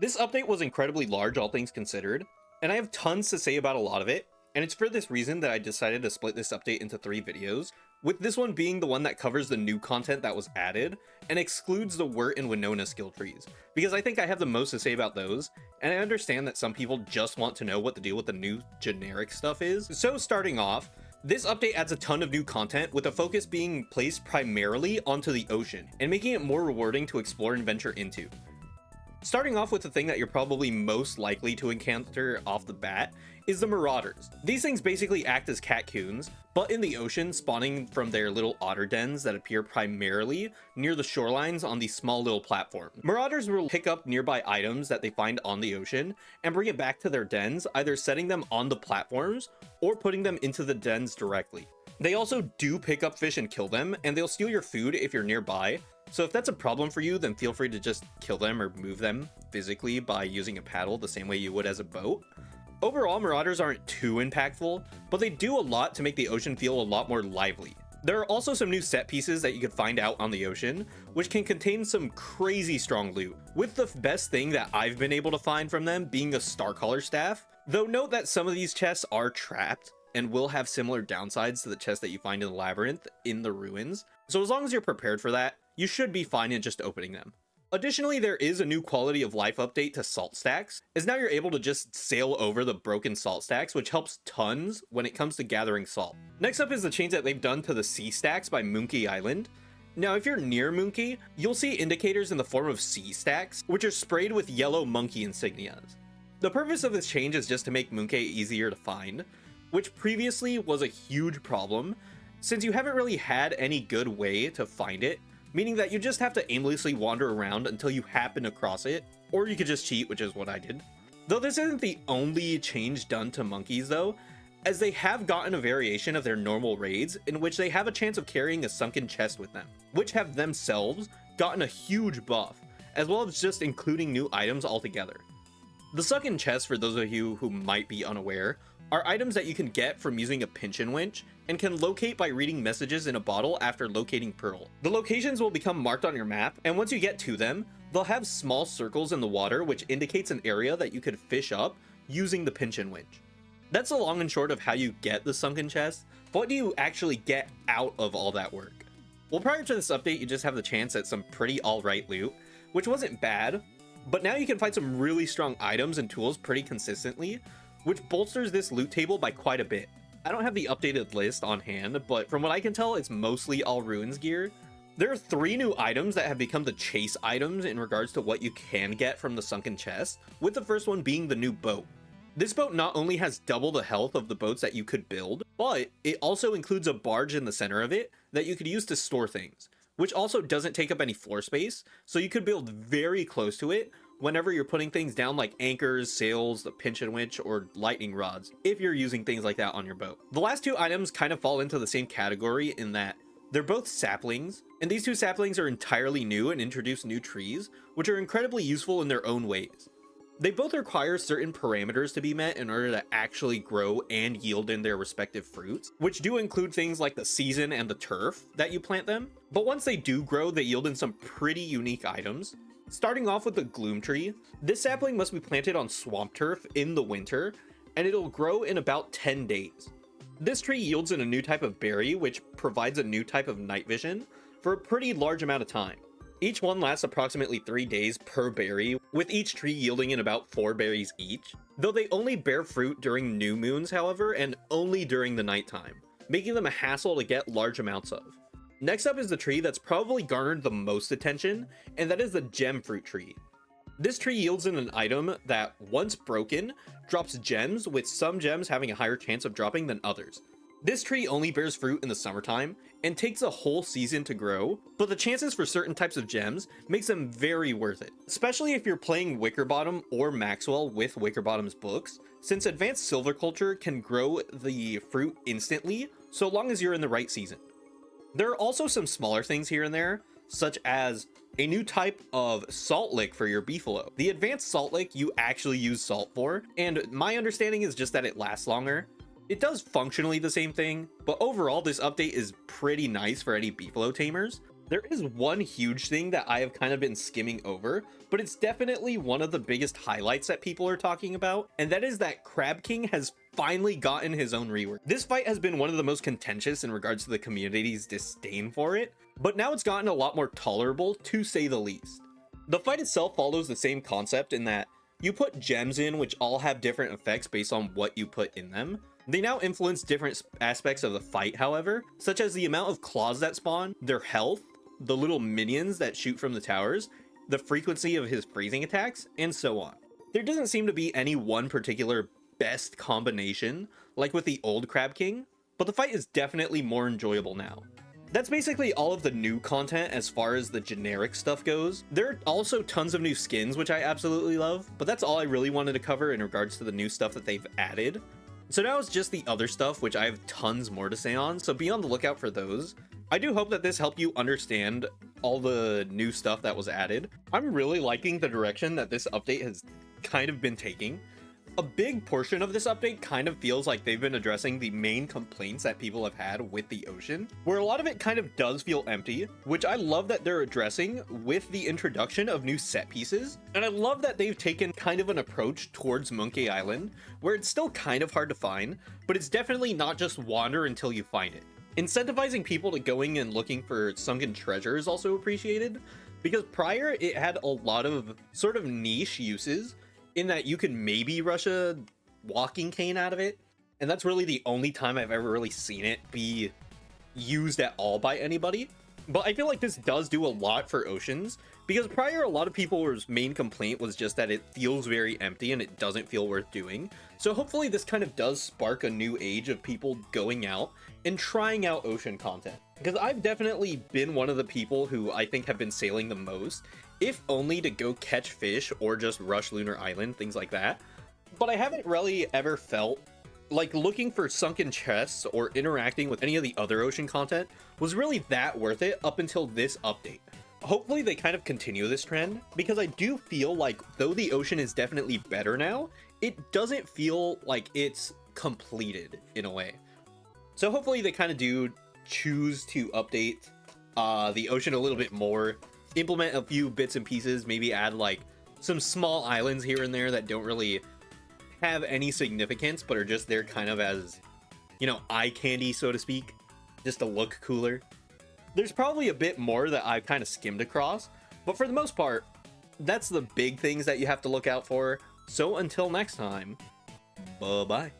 This update was incredibly large, all things considered, and I have tons to say about a lot of it, and it's for this reason that I decided to split this update into 3 videos, with this one being the one that covers the new content that was added, and excludes the Wirt and Winona skill trees, because I think I have the most to say about those, and I understand that some people just want to know what the deal with the new generic stuff is. So starting off, this update adds a ton of new content, with a focus being placed primarily onto the ocean, and making it more rewarding to explore and venture into. Starting off with the thing that you're probably most likely to encounter off the bat is the Marotters. These things basically act as catcoons, but in the ocean, spawning from their little otter dens that appear primarily near the shorelines on these small little platforms. Marauders will pick up nearby items that they find on the ocean and bring it back to their dens, either setting them on the platforms or putting them into the dens directly. They also do pick up fish and kill them, and they'll steal your food if you're nearby. So if that's a problem for you, then feel free to just kill them or move them physically by using a paddle the same way you would as a boat. Overall, Marauders aren't too impactful, but they do a lot to make the ocean feel a lot more lively. There are also some new set pieces that you could find out on the ocean, which can contain some crazy strong loot, with the best thing that I've been able to find from them being a Starcaller staff. Though note that some of these chests are trapped and will have similar downsides to the chests that you find in the labyrinth in the ruins, so as long as you're prepared for that, you should be fine in just opening them. Additionally, there is a new quality of life update to salt stacks, as now you're able to just sail over the broken salt stacks, which helps tons when it comes to gathering salt. Next up is the change that they've done to the sea stacks by Monkey Island. Now, if you're near Monkey, you'll see indicators in the form of sea stacks, which are sprayed with yellow monkey insignias. The purpose of this change is just to make Monkey easier to find, which previously was a huge problem, since you haven't really had any good way to find it, meaning that you just have to aimlessly wander around until you happen across it, or you could just cheat, which is what I did. Though this isn't the only change done to monkeys though, as they have gotten a variation of their normal raids in which they have a chance of carrying a sunken chest with them, which have themselves gotten a huge buff, as well as just including new items altogether. The sunken chests, for those of you who might be unaware, are items that you can get from using a pinch winch and can locate by reading messages in a bottle after locating Pearl. The locations will become marked on your map, and once you get to them, they'll have small circles in the water which indicates an area that you could fish up using the pinch winch. That's the long and short of how you get the sunken chest, but what do you actually get out of all that work? Well, prior to this update, you just have the chance at some pretty alright loot, which wasn't bad, but now you can find some really strong items and tools pretty consistently, which bolsters this loot table by quite a bit. I don't have the updated list on hand, but from what I can tell, it's mostly all ruins gear. There are 3 new items that have become the chase items in regards to what you can get from the sunken chest, with the first one being the new boat. This boat not only has double the health of the boats that you could build, but it also includes a barge in the center of it that you could use to store things, which also doesn't take up any floor space, so you could build very close to it whenever you're putting things down like anchors, sails, the pinch and winch, or lightning rods, if you're using things like that on your boat. The last 2 items kind of fall into the same category in that they're both saplings, and these 2 saplings are entirely new and introduce new trees, which are incredibly useful in their own ways. They both require certain parameters to be met in order to actually grow and yield in their respective fruits, which do include things like the season and the turf that you plant them, but once they do grow, they yield in some pretty unique items. Starting off with the gloom tree, this sapling must be planted on swamp turf in the winter, and it'll grow in about 10 days. This tree yields in a new type of berry, which provides a new type of night vision for a pretty large amount of time. Each one lasts approximately 3 days per berry, with each tree yielding in about 4 berries each, though they only bear fruit during new moons, however, and only during the nighttime, making them a hassle to get large amounts of. Next up is the tree that's probably garnered the most attention, and that is the gem fruit tree. This tree yields in an item that, once broken, drops gems, with some gems having a higher chance of dropping than others. This tree only bears fruit in the summertime and takes a whole season to grow, but the chances for certain types of gems makes them very worth it, especially if you're playing Wickerbottom or Maxwell with Wickerbottom's books, since Advanced Silviculture can grow the fruit instantly so long as you're in the right season. There are also some smaller things here and there, such as a new type of salt lick for your beefalo. The advanced salt lick you actually use salt for, and my understanding is just that it lasts longer. It does functionally the same thing, but overall this update is pretty nice for any beefalo tamers. There is one huge thing that I have kind of been skimming over, but it's definitely one of the biggest highlights that people are talking about, and that is that Crab King has finally gotten his own rework. This fight has been one of the most contentious in regards to the community's disdain for it, but now it's gotten a lot more tolerable, to say the least. The fight itself follows the same concept in that you put gems in which all have different effects based on what you put in them. They now influence different aspects of the fight, however, such as the amount of claws that spawn, their health, the little minions that shoot from the towers, the frequency of his freezing attacks, and so on. There doesn't seem to be any one particular best combination like with the old Crab King, but the fight is definitely more enjoyable now. That's basically all of the new content as far as the generic stuff goes. There are also tons of new skins, which I absolutely love, but that's all I really wanted to cover in regards to the new stuff that they've added. So now it's just the other stuff, which I have tons more to say on, so be on the lookout for those. I do hope that this helped you understand all the new stuff that was added. I'm really liking the direction that this update has kind of been taking. A big portion of this update kind of feels like they've been addressing the main complaints that people have had with the ocean, where a lot of it kind of does feel empty, which I love that they're addressing with the introduction of new set pieces. And I love that they've taken kind of an approach towards Monkey Island, where it's still kind of hard to find, but it's definitely not just wander until you find it. Incentivizing people to going and looking for sunken treasure is also appreciated, because prior it had a lot of sort of niche uses, in that you can maybe rush a walking cane out of it, and that's really the only time I've ever really seen it be used at all by anybody. But I feel like this does do a lot for oceans, because prior a lot of people's main complaint was just that it feels very empty and it doesn't feel worth doing. So hopefully this kind of does spark a new age of people going out and trying out ocean content, because I've definitely been one of the people who I think have been sailing the most, if only to go catch fish or just rush Lunar Island, things like that. But I haven't really ever felt like looking for sunken chests or interacting with any of the other ocean content was really that worth it up until this update. Hopefully they kind of continue this trend, because I do feel like though the ocean is definitely better now, it doesn't feel like it's completed in a way. So hopefully they kind of do choose to update the ocean a little bit more, implement a few bits and pieces, maybe add like some small islands here and there that don't really have any significance but are just there kind of as, you know, eye candy, so to speak, just to look cooler. There's probably a bit more that I've kind of skimmed across, but for the most part, that's the big things that you have to look out for. So until next time, bye-bye.